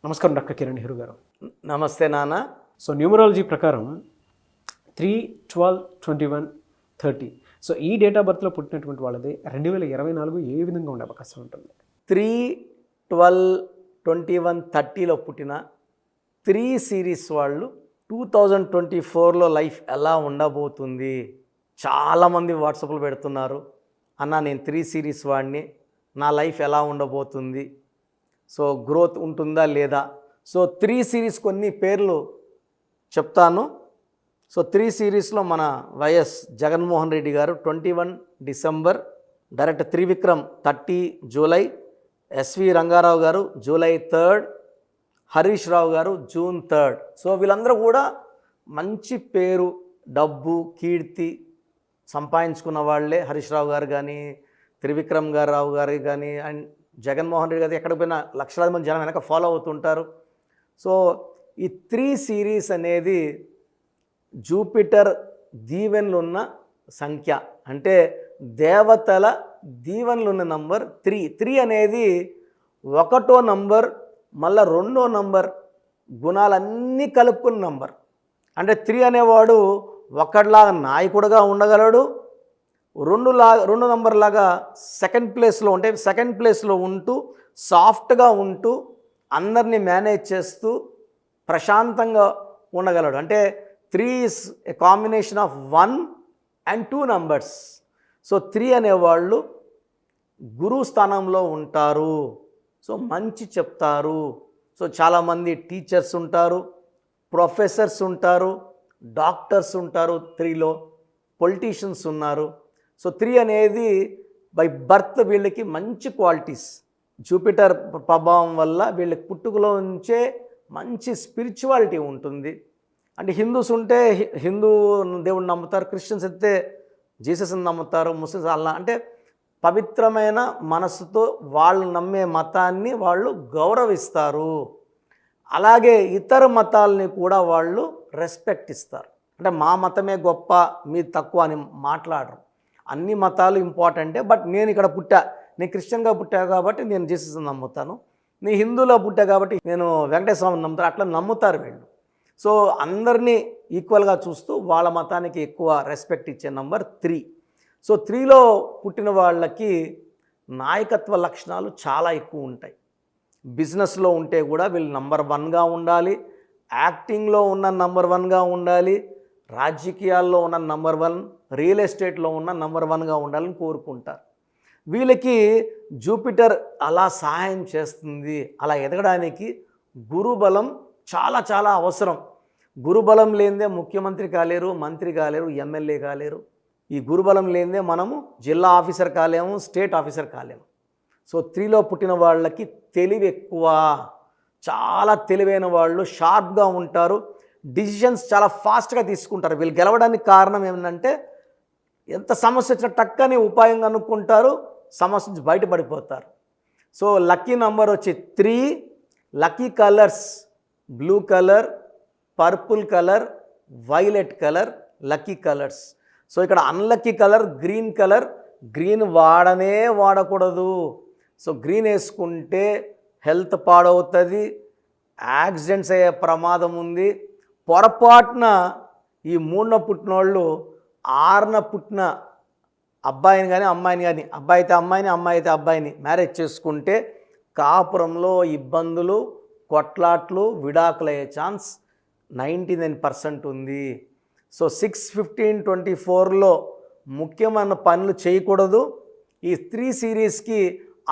నమస్కారం డాక్టర్ కిరణ్ నెహ్రూ గారు. నమస్తే నాన్న. సో న్యూమరాలజీ ప్రకారం 3, 12, 21, 30 సో ఈ డేట్ ఆఫ్ బర్త్లో పుట్టినటువంటి వాళ్ళది 2024 ఏ విధంగా ఉండే అవకాశం ఉంటుంది? 3, 12, 21, 30లో పుట్టిన 3 సిరీస్ వాళ్ళు 2024లో లైఫ్ ఎలా ఉండబోతుంది? చాలామంది వాట్సాప్లో పెడుతున్నారు, అన్న నేను 3 సిరీస్ వాడిని, నా లైఫ్ ఎలా ఉండబోతుంది, సో గ్రోత్ ఉంటుందా లేదా? సో 3 సిరీస్ కొన్ని పేర్లు చెప్తాను. సో 3 సిరీస్లో మన వైఎస్ జగన్మోహన్ రెడ్డి గారు 21 December, director Trivikram 30 July, S V Rangarao గారు జూలై 3rd, హరీష్ రావు గారు జూన్ 3rd. సో వీళ్ళందరూ కూడా మంచి పేరు, డబ్బు, కీర్తి సంపాదించుకున్న వాళ్ళే. హరీష్ రావు గారు కానీ, త్రివిక్రమ్ రావు గారు కానీ, అండ్ జగన్మోహన్ రెడ్డి గారు ఎక్కడికి పోయినా లక్షలాది మంది జనం వెనక ఫాలో అవుతుంటారు. సో ఈ 3 సిరీస్ అనేది జూపిటర్ దీవెనలు ఉన్న సంఖ్య, అంటే దేవతల దీవెనలు ఉన్న నంబర్ 3. 3 అనేది 1వ నంబర్, మళ్ళీ 2వ నంబర్ గుణాలన్నీ కలుపుకున్న నంబర్. అంటే 3 అనేవాడు ఒకటిలాగా నాయకుడుగా ఉండగలడు, 2 నంబర్ లాగా సెకండ్ ప్లేస్లో ఉంటూ సాఫ్ట్గా ఉంటూ అందరినీ మేనేజ్ చేస్తూ ప్రశాంతంగా ఉండగలడు. అంటే 3 is a combination of 1 and 2 numbers. So 3 అనేవాళ్ళు గురువు స్థానంలో ఉంటారు. సో మంచి చెప్తారు. సో చాలామంది టీచర్స్ ఉంటారు, ప్రొఫెసర్స్ ఉంటారు, డాక్టర్స్ ఉంటారు, 3లో పొలిటీషియన్స్ ఉన్నారు. సో 3 అనేది బై బర్త్ వీళ్ళకి మంచి క్వాలిటీస్, జూపిటర్ ప్రభావం వల్ల వీళ్ళకి పుట్టుకలో నుంచే మంచి స్పిరిచువాలిటీ ఉంటుంది. అంటే హిందూస్ ఉంటే హిందూ దేవుడిని నమ్ముతారు, క్రిస్టియన్స్ అయితే జీసస్ని నమ్ముతారు, ముస్లిమ్స్ అల్లా. అంటే పవిత్రమైన మనసుతో వాళ్ళు నమ్మే మతాన్ని వాళ్ళు గౌరవిస్తారు. అలాగే ఇతర మతాలని కూడా వాళ్ళు రెస్పెక్ట్ ఇస్తారు. అంటే మా మతమే గొప్ప, మీ తక్కువ అని మాట్లాడరు. అన్ని మతాలు ఇంపార్టెంటే, బట్ నేను ఇక్కడ పుట్టా, నేను క్రిస్టియన్గా పుట్టా కాబట్టి నేను జీసస్ని నమ్ముతాను, నేను హిందూలో పుట్టా కాబట్టి నేను వెంకటేశ్వర స్వామిని నమ్ముతాను, అట్లా నమ్ముతారు వీళ్ళు. సో అందరినీ ఈక్వల్గా చూస్తూ వాళ్ళ మతానికి ఎక్కువ రెస్పెక్ట్ ఇచ్చే నంబర్ 3. సో 3లో పుట్టిన వాళ్ళకి నాయకత్వ లక్షణాలు చాలా ఎక్కువ ఉంటాయి. బిజినెస్లో ఉంటే కూడా వీళ్ళు నంబర్ 1గా ఉండాలి, యాక్టింగ్లో ఉన్న నంబర్ 1గా ఉండాలి, రాజకీయాల్లో ఉన్న నంబర్ 1, రియల్ ఎస్టేట్లో ఉన్న నంబర్ 1గా ఉండాలని కోరుకుంటారు. వీళ్ళకి జూపిటర్ అలా సహాయం చేస్తుంది. అలా ఎదగడానికి గురుబలం చాలా చాలా అవసరం. గురుబలం లేనిదే ముఖ్యమంత్రి కాలేరు, మంత్రి కాలేరు, ఎమ్మెల్యే కాలేరు. ఈ గురుబలం లేనిదే మనము జిల్లా ఆఫీసర్ కాలేము, స్టేట్ ఆఫీసర్ కాలేము. సో 3లో పుట్టిన వాళ్ళకి తెలివి ఎక్కువ, చాలా తెలివైన వాళ్ళు, షార్ప్గా ఉంటారు, డిసిషన్స్ చాలా ఫాస్ట్గా తీసుకుంటారు. వీళ్ళు గెలవడానికి కారణం ఏమిటంటే ఎంత సమస్య వచ్చినా టక్కని ఉపాయం కనుక్కుంటారు, సమస్య నుంచి బయటపడిపోతారు. సో లక్కీ నంబర్ వచ్చి 3, lucky colours blue colour, purple colour, violet colour lucky colours. So ఇక్కడ unlucky colour green colour. Green వాడకూడదు. సో గ్రీన్ వేసుకుంటే హెల్త్ పాడవుతుంది, యాక్సిడెంట్స్ అయ్యే ప్రమాదం ఉంది. పొరపాటున ఈ 3న పుట్టిన వాళ్ళు 6న పుట్టిన అబ్బాయిని కానీ అమ్మాయిని కానీ, అబ్బాయి అయితే అమ్మాయిని, అమ్మాయి అయితే అబ్బాయిని మ్యారేజ్ చేసుకుంటే కాపురంలో ఇబ్బందులు, కొట్లాట్లు, విడాకులు అయ్యే ఛాన్స్ 99% ఉంది. సో 6/15/24లో ముఖ్యమైన పనులు చేయకూడదు. ఈ 3 సిరీస్కి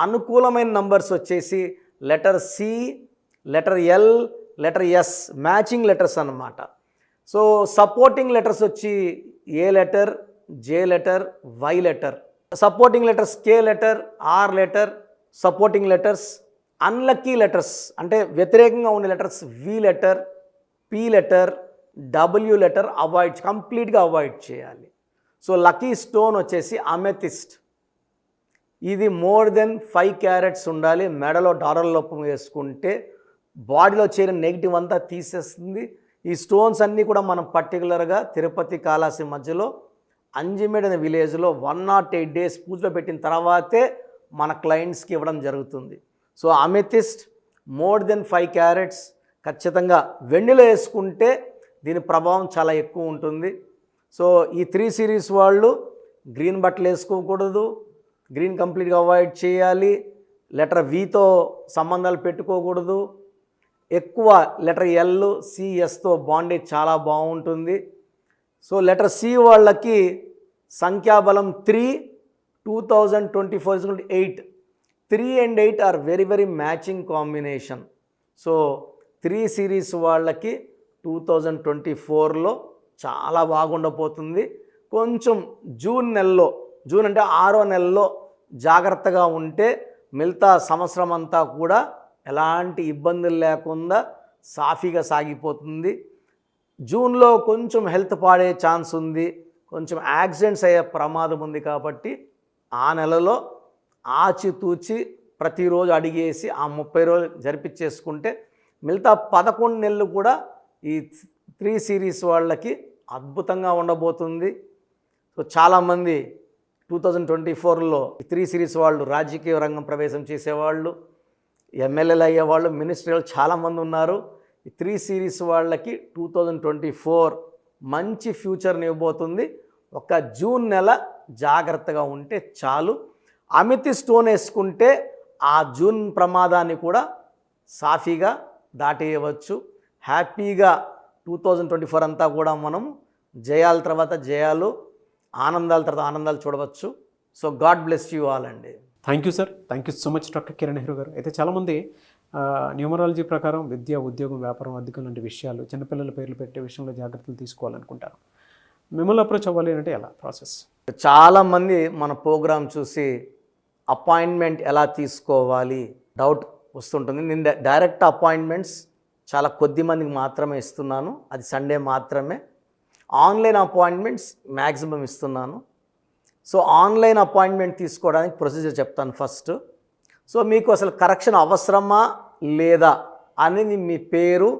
అనుకూలమైన నంబర్స్ వచ్చేసి letter C, letter L, letter S, matching letters అన్నమాట. సో సపోర్టింగ్ లెటర్స్ వచ్చి A letter, J letter, Y letter. Supporting letters K letter, R letter supporting letters. Unlucky letters అంటే వ్యతిరేకంగా ఉండే letters V letter, P letter, W letter కంప్లీట్గా avoid చేయాలి. So lucky stone వచ్చేసి amethyst. ఇది more than 5 carats ఉండాలి. మెడలో dollar లోపం వేసుకుంటే బాడీలో చేరిన నెగిటివ్ అంతా తీసేస్తుంది. ఈ స్టోన్స్ అన్నీ కూడా మనం పర్టికులర్గా తిరుపతి కాళాసి మధ్యలో అంజిమేడ్ అనే విలేజ్లో 108 days పూజలో పెట్టిన తర్వాతే మన క్లయింట్స్కి ఇవ్వడం జరుగుతుంది. So amethyst, more than 5 carats ఖచ్చితంగా వెండిలో వేసుకుంటే దీని ప్రభావం చాలా ఎక్కువ ఉంటుంది. సో ఈ 3 సిరీస్ వాళ్ళు గ్రీన్ బట్టలు వేసుకోకూడదు, గ్రీన్ కంప్లీట్గా అవాయిడ్ చేయాలి, లెటర్ వితో సంబంధాలు పెట్టుకోకూడదు, ఎక్కువ లెటర్ ఎల్ సిఎస్తో బాండేజ్ చాలా బాగుంటుంది. సో లెటర్ సి వాళ్ళకి సంఖ్యాబలం 3, 2024 8. 3 and 8 are very very matching combination. So 3 series వాళ్ళకి 2024లో చాలా బాగుండబోతుంది. కొంచెం జూన్ అంటే 6వ నెలలో జాగ్రత్తగా ఉంటే మిగతా సంవత్సరం అంతా కూడా ఎలాంటి ఇబ్బందులు లేకుండా సాఫీగా సాగిపోతుంది. జూన్లో కొంచెం హెల్త్ పాడే ఛాన్స్ ఉంది, కొంచెం యాక్సిడెంట్స్ అయ్యే ప్రమాదం ఉంది. కాబట్టి ఆ నెలలో ఆచితూచి ప్రతిరోజు అడిగేసి ఆ 30 రోజులు జరిపించేసుకుంటే మిగతా 11 నెలలు కూడా ఈ 3 సిరీస్ వాళ్ళకి అద్భుతంగా ఉండబోతుంది. సో చాలామంది 2024లో 3 సిరీస్ వాళ్ళు రాజకీయ రంగం ప్రవేశం చేసేవాళ్ళు, ఎమ్మెల్యేలు అయ్యేవాళ్ళు, మినిస్టర్లు చాలామంది ఉన్నారు. ఈ 3 సిరీస్ వాళ్ళకి 2024 మంచి ఫ్యూచర్ని ఇవ్వబోతుంది. ఒక జూన్ నెల జాగ్రత్తగా ఉంటే చాలు. అమితి స్టోన్ వేసుకుంటే ఆ జూన్ ప్రమాదాన్ని కూడా సాఫీగా దాటేయవచ్చు. హ్యాపీగా 2024 అంతా కూడా మనం జయాల తర్వాత జయాలు, ఆనందాల తర్వాత ఆనందాలు చూడవచ్చు. So God bless you all అండి. Thank you sir, thank you so much doctor Kiran Nehru garu. అయితే చాలామంది న్యూమరాలజీ ప్రకారం విద్య, ఉద్యోగం, వ్యాపారం, అధికం లాంటి విషయాలు, చిన్నపిల్లల పేర్లు పెట్టే విషయంలో జాగ్రత్తలు తీసుకోవాలనుకుంటారు. మిమ్మల్ని అప్రోచ్ అవ్వాలి అంటే ఎలా ప్రాసెస్? చాలామంది మన ప్రోగ్రాం చూసి అపాయింట్మెంట్ ఎలా తీసుకోవాలి డౌట్ వస్తుంటుంది. నేను డైరెక్ట్ అపాయింట్మెంట్స్ చాలా కొద్ది మందికి మాత్రమే ఇస్తున్నాను, అది సండే మాత్రమే. ఆన్లైన్ అపాయింట్మెంట్స్ మ్యాక్సిమం ఇస్తున్నాను. సో ఆన్లైన్ అపాయింట్మెంట్ తీసుకోవడానికి ప్రొసీజర్ చెప్తాను ఫస్ట్. సో మీకు అసలు కరెక్షన్ అవసరమా లేదా అనేది మీ పేరు,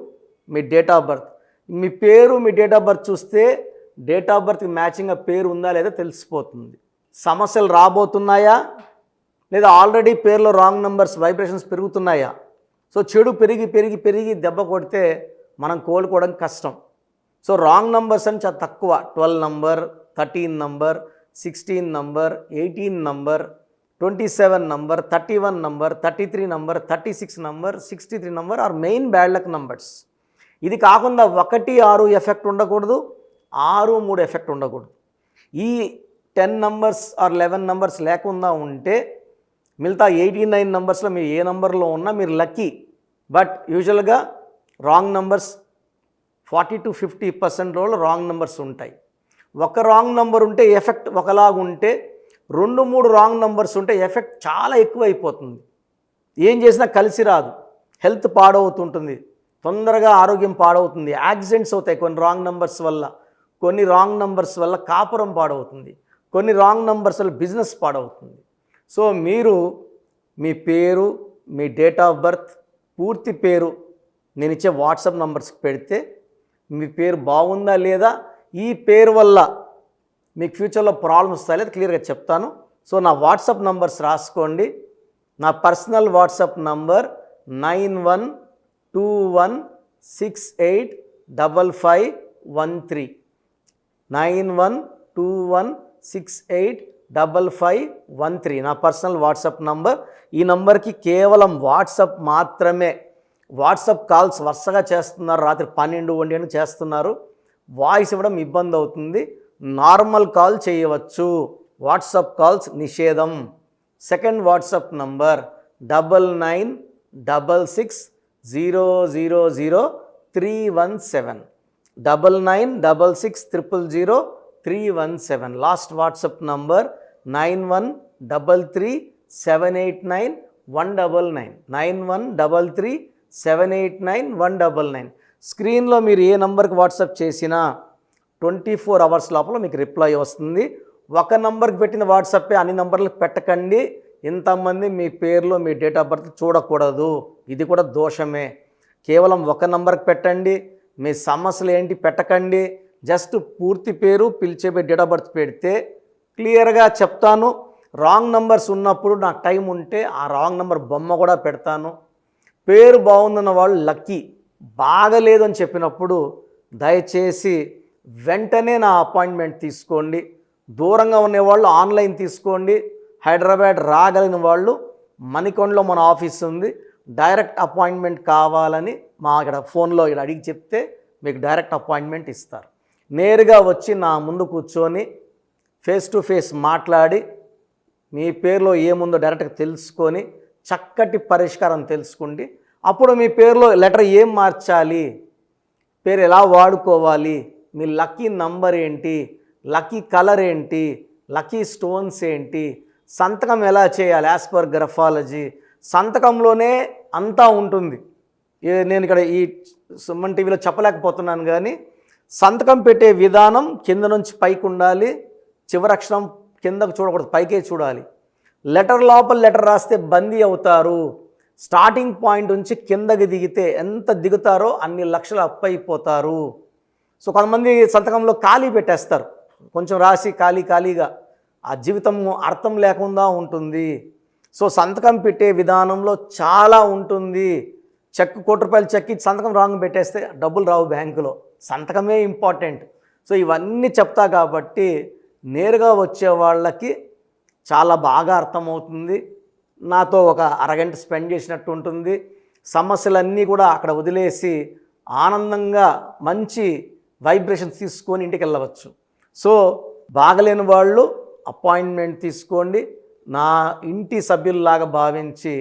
మీ డేట్ ఆఫ్ బర్త్. మీ పేరు, మీ డేట్ ఆఫ్ బర్త్ చూస్తే డేట్ ఆఫ్ బర్త్కి మ్యాచింగ్గా పేరు ఉందా లేదా తెలిసిపోతుంది. సమస్యలు రాబోతున్నాయా లేదా ఆల్రెడీ పేరులో రాంగ్ నెంబర్స్ వైబ్రేషన్స్ పెరుగుతున్నాయా? సో చెడు పెరిగి పెరిగి పెరిగి దెబ్బ కొడితే మనం కోలుకోవడం కష్టం. సో రాంగ్ నెంబర్స్ అని చాలా తక్కువ. 12 number, 13 number, 16 number, 18 number, 27 number, 31 number, 33 number, 36 number, 63 number are main bad luck numbers. ఇది కాకుండా 1, 6 ఎఫెక్ట్ ఉండకూడదు, 6, 3 ఎఫెక్ట్ ఉండకూడదు. ఈ 10 నంబర్స్ ఆర్ 11 నంబర్స్ లేకుండా ఉంటే మిగతా 89 నంబర్స్లో మీరు ఏ నంబర్లో ఉన్నా మీరు లక్కీ. బట్ యూజువల్గా రాంగ్ నంబర్స్ 40 to 50% రోజులు రాంగ్ నెంబర్స్ ఉంటాయి. ఒక రాంగ్ నెంబర్ ఉంటే ఎఫెక్ట్ ఒకలాగా ఉంటే 2, 3 రాంగ్ నెంబర్స్ ఉంటే ఎఫెక్ట్ చాలా ఎక్కువ అయిపోతుంది. ఏం చేసినా కలిసి రాదు, హెల్త్ పాడవుతుంటుంది, తొందరగా ఆరోగ్యం పాడవుతుంది, యాక్సిడెంట్స్ అవుతాయి కొన్ని రాంగ్ నెంబర్స్ వల్ల. కొన్ని రాంగ్ నెంబర్స్ వల్ల కాపురం పాడవుతుంది, కొన్ని రాంగ్ నెంబర్స్ వల్ల బిజినెస్ పాడవుతుంది. సో మీరు మీ పేరు, మీ డేట్ ఆఫ్ బర్త్, పూర్తి పేరు నేను ఇచ్చే వాట్సాప్ నంబర్స్కి పెడితే మీ పేరు బాగుందా లేదా, ఈ పేరు వల్ల మీకు ఫ్యూచర్లో ప్రాబ్లమ్స్ వస్తాయి లేదా క్లియర్గా చెప్తాను. సో నా వాట్సాప్ నంబర్స్ రాసుకోండి. నా పర్సనల్ వాట్సాప్ నంబర్ 9121685513 9121685513 నా పర్సనల్ వాట్సాప్ నంబర్. ఈ నంబర్కి కేవలం వాట్సాప్ మాత్రమే. వాట్సాప్ కాల్స్ వరుసగా చేస్తున్నారు, రాత్రి 12, 1 గంటలకు చేస్తున్నారు, వాయిస్ ఇవ్వడం ఇబ్బంది అవుతుంది. నార్మల్ కాల్ చేయవచ్చు, వాట్సాప్ కాల్స్ నిషేధం. Second WhatsApp number 9966000317 9966000317. Last WhatsApp number 9133789199 9133789199. స్క్రీన్లో మీరు ఏ నంబర్కి వాట్సాప్ చేసినా 24 అవర్స్ లోపల మీకు రిప్లై వస్తుంది. ఒక నంబర్కి పెట్టిన వాట్సాపే అన్ని నంబర్లకు పెట్టకండి. ఇంతమంది మీ పేర్లు, మీ డేట్ ఆఫ్ బర్త్ చూడకూడదు, ఇది కూడా దోషమే. కేవలం ఒక నంబర్కి పెట్టండి. మీ సమస్యలు ఏంటి పెట్టకండి. జస్ట్ పూర్తి పేరు, పిలిచే డేట్ ఆఫ్ బర్త్ పెడితే క్లియర్గా చెప్తాను. రాంగ్ నంబర్స్ ఉన్నప్పుడు నాకు టైం ఉంటే ఆ రాంగ్ నంబర్ బొమ్మ కూడా పెడతాను. పేరు బాగుందన్న వాళ్ళు లక్కీ. బాగలేదు అని చెప్పినప్పుడు దయచేసి వెంటనే నా అపాయింట్మెంట్ తీసుకోండి. దూరంగా ఉండేవాళ్ళు ఆన్లైన్ తీసుకోండి. హైదరాబాద్ రాగలిగిన వాళ్ళు మణికొండలో మన ఆఫీస్ ఉంది. డైరెక్ట్ అపాయింట్మెంట్ కావాలని మా ఇక్కడ ఫోన్లో ఇక్కడ అడిగి చెప్తే మీకు డైరెక్ట్ అపాయింట్మెంట్ ఇస్తారు. నేరుగా వచ్చి నా ముందు కూర్చొని ఫేస్ టు ఫేస్ మాట్లాడి మీ పేరులో ఏముందో డైరెక్ట్గా తెలుసుకొని చక్కటి పరిష్కారం తెలుసుకోండి. అప్పుడు మీ పేరులో లెటర్ ఏం మార్చాలి, పేరు ఎలా వాడుకోవాలి, మీ లక్కీ నంబర్ ఏంటి, లక్కీ కలర్ ఏంటి, లక్కీ స్టోన్స్ ఏంటి, సంతకం ఎలా చేయాలి యాజ్ పర్ గ్రఫాలజీ, సంతకంలోనే అంతా ఉంటుంది. నేను ఇక్కడ ఈ సుమన్ టీవీలో చెప్పలేకపోతున్నాను కానీ సంతకం పెట్టే విధానం కింద నుంచి పైకి ఉండాలి. చివరి అక్షరం కిందకు చూడకూడదు, పైకే చూడాలి. లెటర్ లోపల లెటర్ రాస్తే బందీ అవుతారు. స్టార్టింగ్ పాయింట్ నుంచి కిందకి దిగితే ఎంత దిగుతారో అన్ని లక్షలు అప్పైపోతారు. సో కొంతమంది సంతకంలో ఖాళీ పెట్టేస్తారు, కొంచెం రాసి ఖాళీగా ఆ జీవితం అర్థం లేకుండా ఉంటుంది. సో సంతకం పెట్టే విధానంలో చాలా ఉంటుంది. చెక్ ₹1 చెక్ ఇచ్చి సంతకం రాంగ్ పెట్టేస్తే డబ్బులు రావు బ్యాంకులో. సంతకమే ఇంపార్టెంట్. సో ఇవన్నీ చెప్తా కాబట్టి నేరుగా వచ్చే వాళ్ళకి చాలా బాగా అర్థమవుతుంది. నాతో ఒక అరగంట స్పెండ్ చేసినట్టు ఉంటుంది. సమస్యలన్నీ కూడా అక్కడ వదిలేసి ఆనందంగా మంచి వైబ్రేషన్స్ తీసుకొని ఇంటికి వెళ్ళవచ్చు. సో బాగలేని వాళ్ళు అపాయింట్మెంట్ తీసుకోండి. నా ఇంటి సభ్యుల్లాగా భావించి,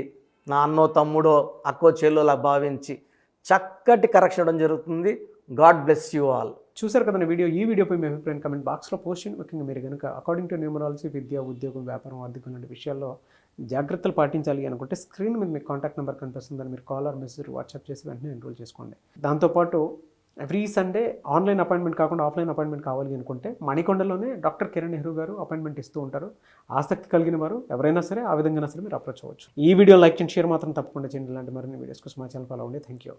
నా అన్నో తమ్ముడో అక్కో చెల్లోలా భావించి చక్కటి కరెక్షన్ ఇవ్వడం జరుగుతుంది. God bless you all. చూసారు కదండి వీడియో. ఈ వీడియోపై మీ అభిప్రాయం కమెంట్ బాక్స్లో పోస్ట్ చేయండి. ముఖ్యంగా మీరు కనుక అకార్డింగ్ టు న్యూమరాలజీ విద్య, ఉద్యోగం, వ్యాపారం, ఆర్థికం లాంటి విషయాల్లో జాగ్రత్తలు పాటించాలి అనుకుంటే స్క్రీన్ మీద మీకు కాంటాక్ట్ నెంబర్ కనిపిస్తుందని మీరు కాల్ ఆర్ మెసేజ్ వాట్సాప్ చేసి వెంటనే ఎన్రోల్ చేసుకోండి. దాంతోపాటు ఎవ్రీ సండే ఆన్లైన్ అపాయింట్మెంట్ కాకుండా ఆఫ్లైన్ అపాయింట్మెంట్ కావాలి అనుకుంటే మణికొండలోనే డాక్టర్ కిరణ్ నెహ్రూ గారు అపాయింట్మెంట్ ఇస్తూ ఉంటారు. ఆసక్తి కలిగిన వారు ఎవరైనా సరే ఆ విధంగా సరే మీరు అప్రోచ్ అవ్వచ్చు. ఈ వీడియో లైక్ చేయండి, షేర్ మాత్రం తప్పకుండా చేయండి. ఇలాంటి మరిన్ని వీడియోస్ కోసం మా ఛానల్ ఫాలో అవ్వండి. Thank you.